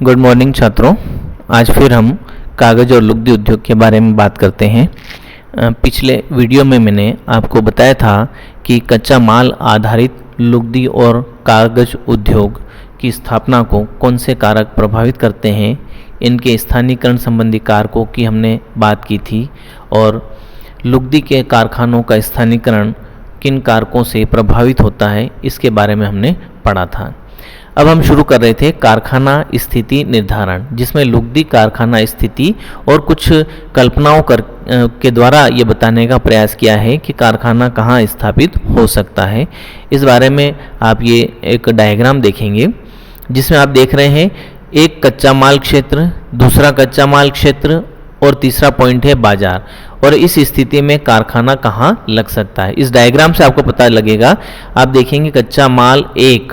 Good morning छात्रों। आज फिर हम कागज़ और लुगदी उद्योग के बारे में बात करते हैं। पिछले वीडियो में मैंने आपको बताया था कि कच्चा माल आधारित लुगदी और कागज़ उद्योग की स्थापना को कौन से कारक प्रभावित करते हैं। इनके स्थानीयकरण संबंधी कारकों की हमने बात की थी और लुगदी के कारखानों का स्थानीयकरण किन कारकों से प्रभावित होता है इसके बारे में हमने पढ़ा था। अब हम शुरू कर रहे थे कारखाना स्थिति निर्धारण, जिसमें लुगदी कारखाना स्थिति और कुछ कल्पनाओं के द्वारा ये बताने का प्रयास किया है कि कारखाना कहाँ स्थापित हो सकता है। इस बारे में आप ये एक डायग्राम देखेंगे जिसमें आप देख रहे हैं एक कच्चा माल क्षेत्र, दूसरा कच्चा माल क्षेत्र और तीसरा पॉइंट है बाजार। और इस स्थिति में कारखाना कहाँ लग सकता है, इस डायग्राम से आपको पता लगेगा। आप देखेंगे कच्चा माल एक,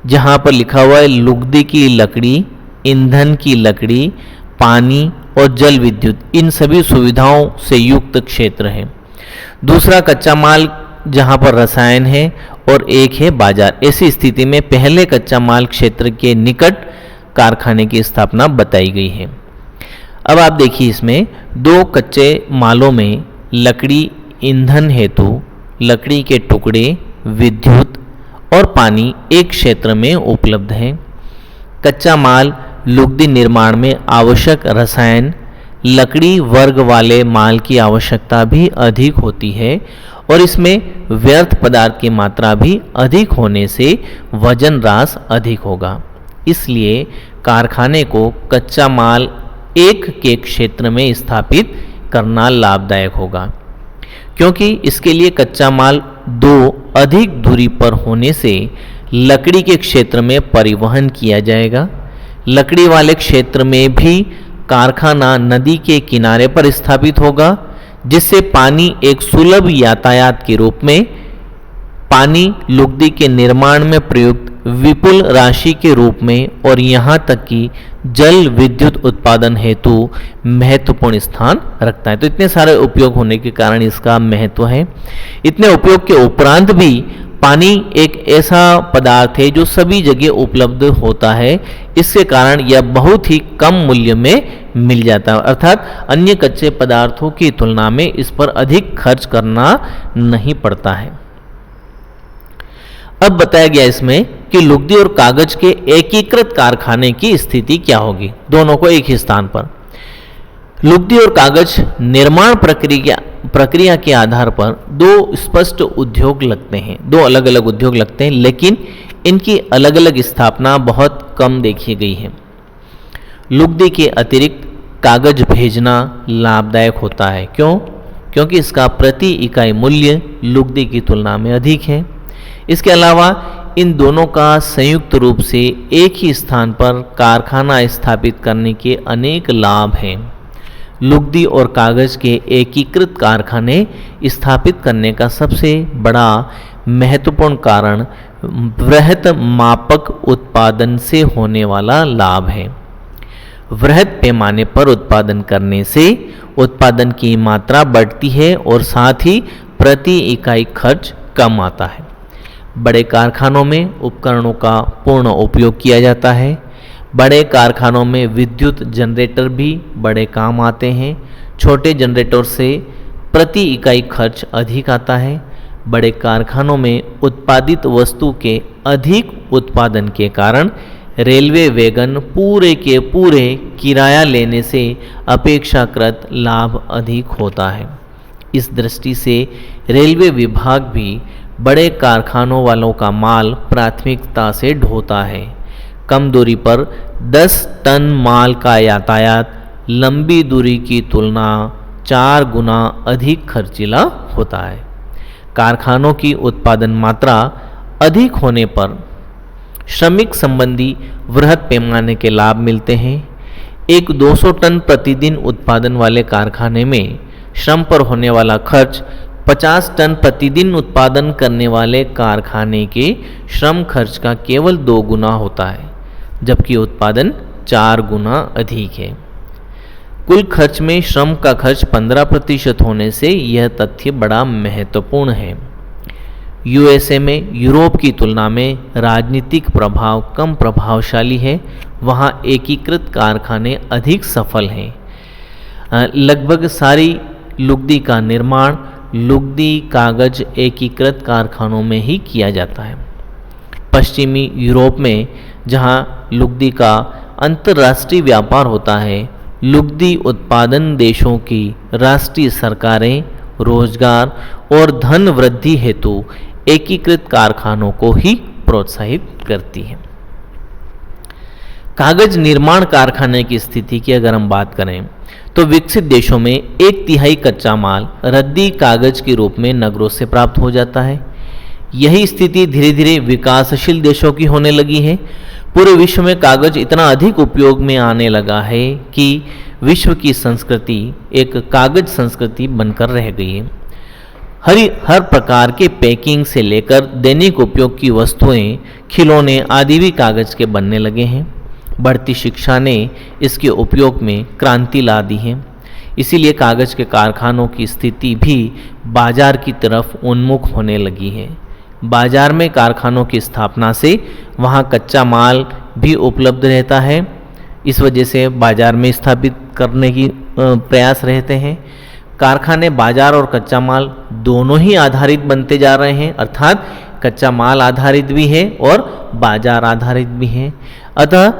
जहाँ पर लिखा हुआ है लुगदी की लकड़ी, ईंधन की लकड़ी, पानी और जल विद्युत, इन सभी सुविधाओं से युक्त क्षेत्र है। दूसरा कच्चा माल जहाँ पर रसायन है और एक है बाजार। ऐसी स्थिति में पहले कच्चा माल क्षेत्र के निकट कारखाने की स्थापना बताई गई है। अब आप देखिए इसमें दो कच्चे मालों में लकड़ी, ईंधन हेतु लकड़ी के टुकड़े, विद्युत और पानी एक क्षेत्र में उपलब्ध है। कच्चा माल लुगदी निर्माण में आवश्यक रसायन, लकड़ी वर्ग वाले माल की आवश्यकता भी अधिक होती है और इसमें व्यर्थ पदार्थ की मात्रा भी अधिक होने से वजन ह्रास अधिक होगा। इसलिए कारखाने को कच्चा माल एक के क्षेत्र में स्थापित करना लाभदायक होगा, क्योंकि इसके लिए कच्चा माल दो अधिक दूरी पर होने से लकड़ी के क्षेत्र में परिवहन किया जाएगा। लकड़ी वाले क्षेत्र में भी कारखाना नदी के किनारे पर स्थापित होगा, जिससे पानी एक सुलभ यातायात के रूप में, पानी लुगदी के निर्माण में प्रयुक्त विपुल राशि के रूप में और यहाँ तक कि जल विद्युत उत्पादन हेतु महत्वपूर्ण स्थान रखता है। तो इतने सारे उपयोग होने के कारण इसका महत्व है। इतने उपयोग के उपरांत भी पानी एक ऐसा पदार्थ है जो सभी जगह उपलब्ध होता है। इसके कारण यह बहुत ही कम मूल्य में मिल जाता है, अर्थात अन्य कच्चे पदार्थों की तुलना में इस पर अधिक खर्च करना नहीं पड़ता है। अब बताया गया इसमें कि लुगदी और कागज के एकीकृत कारखाने की स्थिति क्या होगी, दोनों को एक ही स्थान पर। लुगदी और कागज निर्माण प्रक्रिया के आधार पर दो स्पष्ट उद्योग लगते हैं, दो अलग अलग उद्योग लगते हैं, लेकिन इनकी अलग अलग स्थापना बहुत कम देखी गई है। लुगदी के अतिरिक्त कागज भेजना लाभदायक होता है। क्यों? क्योंकि इसका प्रति इकाई मूल्य लुगदी की तुलना में अधिक है। इसके अलावा इन दोनों का संयुक्त रूप से एक ही स्थान पर कारखाना स्थापित करने के अनेक लाभ हैं। लुगदी और कागज के एकीकृत कारखाने स्थापित करने का सबसे बड़ा महत्वपूर्ण कारण वृहत मापक उत्पादन से होने वाला लाभ है। वृहत पैमाने पर उत्पादन करने से उत्पादन की मात्रा बढ़ती है और साथ ही प्रति इकाई खर्च कम आता है। बड़े कारखानों में उपकरणों का पूर्ण उपयोग किया जाता है। बड़े कारखानों में विद्युत जनरेटर भी बड़े काम आते हैं। छोटे जनरेटर से प्रति इकाई खर्च अधिक आता है। बड़े कारखानों में उत्पादित वस्तु के अधिक उत्पादन के कारण रेलवे वैगन पूरे के पूरे किराया लेने से अपेक्षाकृत लाभ अधिक होता है। इस दृष्टि से रेलवे विभाग भी बड़े कारखानों वालों का माल प्राथमिकता से ढोता है। कम दूरी पर 10 टन माल का यातायात लंबी दूरी की तुलना 4 गुना अधिक खर्चीला होता है। कारखानों की उत्पादन मात्रा अधिक होने पर श्रमिक संबंधी वृहत पैमाने के लाभ मिलते हैं। एक 200 टन प्रतिदिन उत्पादन वाले कारखाने में श्रम पर होने वाला खर्च 50 टन प्रतिदिन उत्पादन करने वाले कारखाने के श्रम खर्च का केवल 2 गुना होता है, जबकि उत्पादन 4 गुना अधिक है। कुल खर्च में श्रम का खर्च 15% होने से यह तथ्य बड़ा महत्वपूर्ण है। यूएसए में यूरोप की तुलना में राजनीतिक प्रभाव कम प्रभावशाली है, वहाँ एकीकृत कारखाने अधिक सफल हैं। लगभग सारी लुगदी का निर्माण लुगदी कागज एकीकृत कारखानों में ही किया जाता है। पश्चिमी यूरोप में जहाँ लुगदी का अंतर्राष्ट्रीय व्यापार होता है, लुगदी उत्पादन देशों की राष्ट्रीय सरकारें रोजगार और धन वृद्धि हेतु एकीकृत कारखानों को ही प्रोत्साहित करती है। कागज निर्माण कारखाने की स्थिति की अगर हम बात करें तो विकसित देशों में 1/3 कच्चा माल रद्दी कागज के रूप में नगरों से प्राप्त हो जाता है। यही स्थिति धीरे धीरे विकासशील देशों की होने लगी है। पूरे विश्व में कागज इतना अधिक उपयोग में आने लगा है कि विश्व की संस्कृति एक कागज संस्कृति बनकर रह गई है। हर प्रकार के पैकिंग से लेकर दैनिक उपयोग की वस्तुएं, खिलौने आदि भी कागज के बनने लगे हैं। बढ़ती शिक्षा ने इसके उपयोग में क्रांति ला दी है। इसीलिए कागज के कारखानों की स्थिति भी बाजार की तरफ उन्मुख होने लगी है। बाजार में कारखानों की स्थापना से वहाँ कच्चा माल भी उपलब्ध रहता है। इस वजह से बाजार में स्थापित करने की प्रयास रहते हैं। कारखाने बाजार और कच्चा माल दोनों ही आधारित बनते जा रहे हैं, अर्थात कच्चा माल आधारित भी है और बाजार आधारित भी है। अतः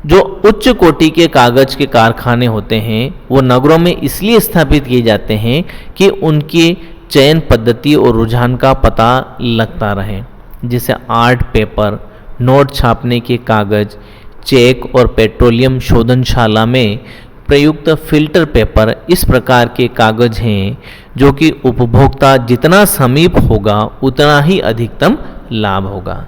जो उच्च कोटि के कागज के कारखाने होते हैं वो नगरों में इसलिए स्थापित किए जाते हैं कि उनकी चयन पद्धति और रुझान का पता लगता रहे। जैसे आर्ट पेपर, नोट छापने के कागज, चेक और पेट्रोलियम शोधनशाला में प्रयुक्त फिल्टर पेपर इस प्रकार के कागज हैं जो कि उपभोक्ता जितना समीप होगा उतना ही अधिकतम लाभ होगा।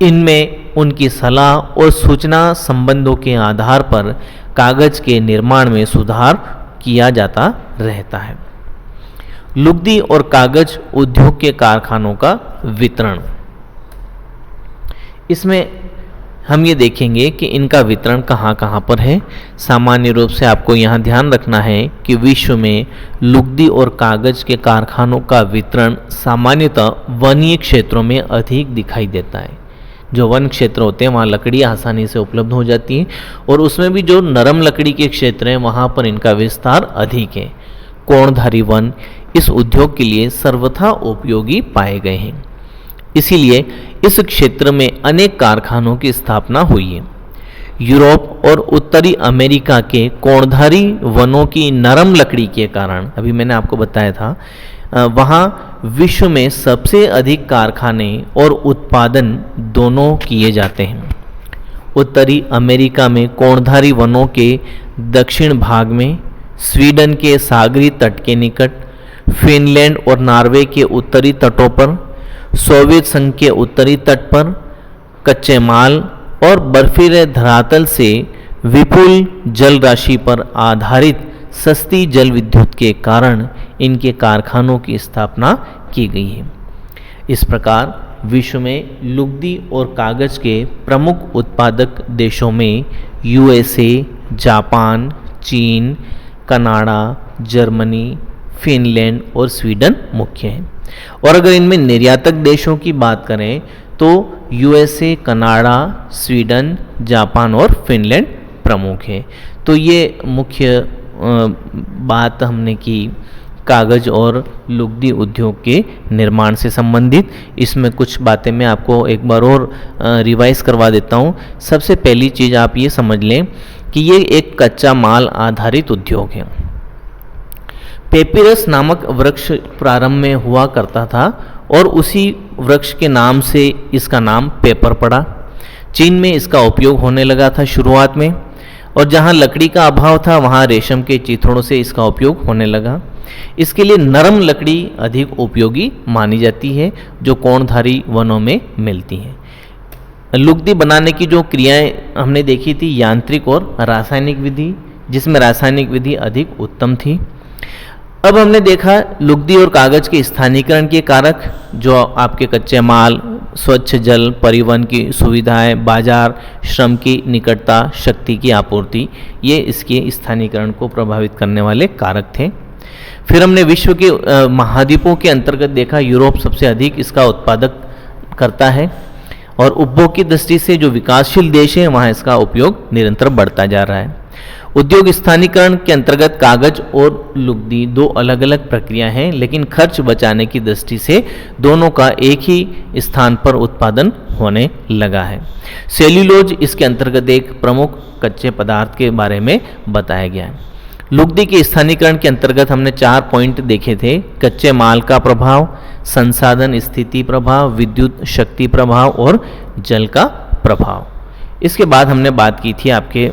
इनमें उनकी सलाह और सूचना संबंधों के आधार पर कागज के निर्माण में सुधार किया जाता रहता है। लुगदी और कागज उद्योग के कारखानों का वितरण, इसमें हम ये देखेंगे कि इनका वितरण कहाँ कहाँ पर है। सामान्य रूप से आपको यहाँ ध्यान रखना है कि विश्व में लुगदी और कागज के कारखानों का वितरण सामान्यतः वनीय क्षेत्रों में अधिक दिखाई देता है। जो वन क्षेत्र होते हैं वहाँ लकड़ी आसानी से उपलब्ध हो जाती है और उसमें भी जो नरम लकड़ी के क्षेत्र हैं वहाँ पर इनका विस्तार अधिक है। कोणधारी वन इस उद्योग के लिए सर्वथा उपयोगी पाए गए हैं। इसीलिए इस क्षेत्र में अनेक कारखानों की स्थापना हुई है। यूरोप और उत्तरी अमेरिका के कोणधारी वनों की नरम लकड़ी के कारण, अभी मैंने आपको बताया था, वहाँ विश्व में सबसे अधिक कारखाने और उत्पादन दोनों किए जाते हैं। उत्तरी अमेरिका में कोणधारी वनों के दक्षिण भाग में, स्वीडन के सागरी तट के निकट, फिनलैंड और नॉर्वे के उत्तरी तटों पर, सोवियत संघ के उत्तरी तट पर कच्चे माल और बर्फीले धरातल से विपुल जल राशि पर आधारित सस्ती जल विद्युत के कारण इनके कारखानों की स्थापना की गई है। इस प्रकार विश्व में लुगदी और कागज के प्रमुख उत्पादक देशों में यूएसए, जापान, चीन, कनाडा, जर्मनी, फिनलैंड और स्वीडन मुख्य हैं। और अगर इनमें निर्यातक देशों की बात करें तो यूएसए, कनाडा, स्वीडन, जापान और फिनलैंड प्रमुख हैं। तो ये मुख्य बात हमने की कागज और लुगदी उद्योग के निर्माण से संबंधित। इसमें कुछ बातें मैं आपको एक बार और रिवाइज करवा देता हूँ। सबसे पहली चीज़ आप ये समझ लें कि ये एक कच्चा माल आधारित उद्योग है। पेपिरस नामक वृक्ष प्रारंभ में हुआ करता था और उसी वृक्ष के नाम से इसका नाम पेपर पड़ा। चीन में इसका उपयोग होने लगा था शुरुआत में, और जहाँ लकड़ी का अभाव था वहाँ रेशम के चिथड़ों से इसका उपयोग होने लगा। इसके लिए नरम लकड़ी अधिक उपयोगी मानी जाती है जो कोणधारी वनों में मिलती है। लुगदी बनाने की जो क्रियाएं हमने देखी थी, यांत्रिक और रासायनिक विधि, जिसमें रासायनिक विधि अधिक उत्तम थी। अब हमने देखा लुगदी और कागज के स्थानीयकरण के कारक, जो आपके कच्चे माल, स्वच्छ जल, परिवहन की सुविधाएं, बाजार, श्रम की निकटता, शक्ति की आपूर्ति, ये इसके स्थानीयकरण को प्रभावित करने वाले कारक थे। फिर हमने विश्व के महाद्वीपों के अंतर्गत देखा, यूरोप सबसे अधिक इसका उत्पादक करता है और उपभोग की दृष्टि से जो विकासशील देश है वहाँ इसका उपयोग निरंतर बढ़ता जा रहा है। उद्योग स्थानीकरण के अंतर्गत कागज और लुगदी दो अलग अलग प्रक्रिया हैं, लेकिन खर्च बचाने की दृष्टि से दोनों का एक ही स्थान पर उत्पादन होने लगा है। सेल्यूलोज इसके अंतर्गत एक प्रमुख कच्चे पदार्थ के बारे में बताया गया है। लुगदी के स्थानीकरण के अंतर्गत हमने 4 पॉइंट देखे थे: कच्चे माल का प्रभाव, संसाधन स्थिति प्रभाव, विद्युत शक्ति प्रभाव और जल का प्रभाव। इसके बाद हमने बात की थी आपके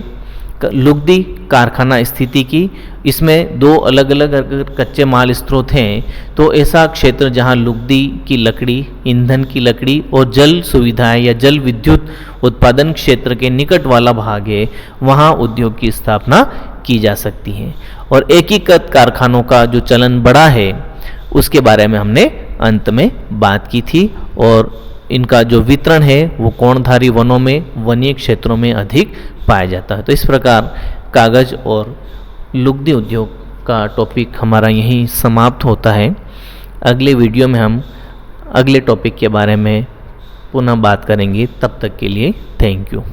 लुगदी कारखाना स्थिति की। इसमें दो अलग अलग अगर कच्चे माल स्रोत हैं तो ऐसा क्षेत्र जहां लुगदी की लकड़ी, ईंधन की लकड़ी और जल सुविधाएं या जल विद्युत उत्पादन क्षेत्र के निकट वाला भाग है, वहां उद्योग की स्थापना की जा सकती है। और एकीकृत कारखानों का जो चलन बढ़ा है उसके बारे में हमने अंत में बात की थी, और इनका जो वितरण है वो कोणधारी वनों में, वनीय क्षेत्रों में अधिक पाया जाता है। तो इस प्रकार कागज और लुगदी उद्योग का टॉपिक हमारा यहीं समाप्त होता है। अगले वीडियो में हम अगले टॉपिक के बारे में पुनः बात करेंगे। तब तक के लिए थैंक यू।